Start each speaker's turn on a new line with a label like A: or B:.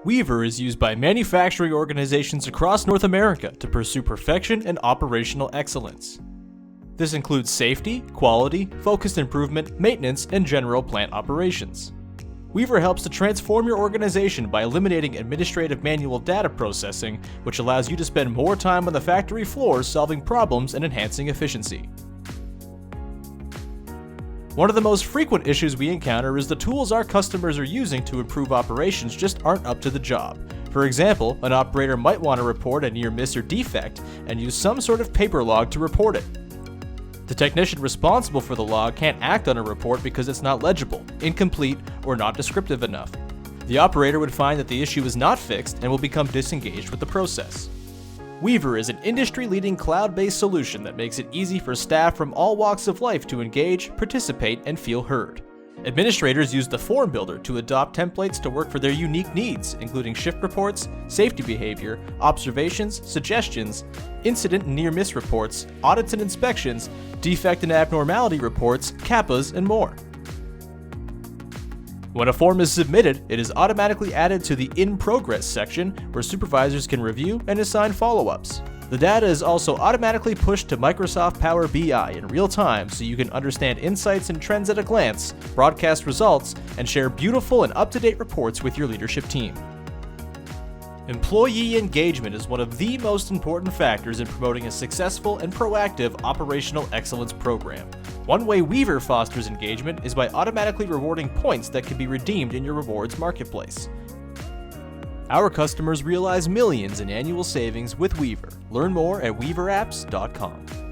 A: Weever is used by manufacturing organizations across North America to pursue perfection and operational excellence. This includes safety, quality, focused improvement, maintenance, and general plant operations. Weever helps to transform your organization by eliminating administrative manual data processing, which allows you to spend more time on the factory floor solving problems and enhancing efficiency. One of the most frequent issues we encounter is the tools our customers are using to improve operations just aren't up to the job. For example, an operator might want to report a near miss or defect and use some sort of paper log to report it. The technician responsible for the log can't act on a report because it's not legible, incomplete, or not descriptive enough. The operator would find that the issue is not fixed and will become disengaged with the process. Weever is an industry-leading cloud-based solution that makes it easy for staff from all walks of life to engage, participate, and feel heard. Administrators use the form builder to adopt templates to work for their unique needs, including shift reports, safety behavior, observations, suggestions, incident and near-miss reports, audits and inspections, defect and abnormality reports, CAPAs, and more. When a form is submitted, it is automatically added to the In Progress section where supervisors can review and assign follow-ups. The data is also automatically pushed to Microsoft Power BI in real time so you can understand insights and trends at a glance, broadcast results, and share beautiful and up-to-date reports with your leadership team. Employee engagement is one of the most important factors in promoting a successful and proactive operational excellence program. One way Weever fosters engagement is by automatically rewarding points that can be redeemed in your rewards marketplace. Our customers realize millions in annual savings with Weever. Learn more at weaverapps.com.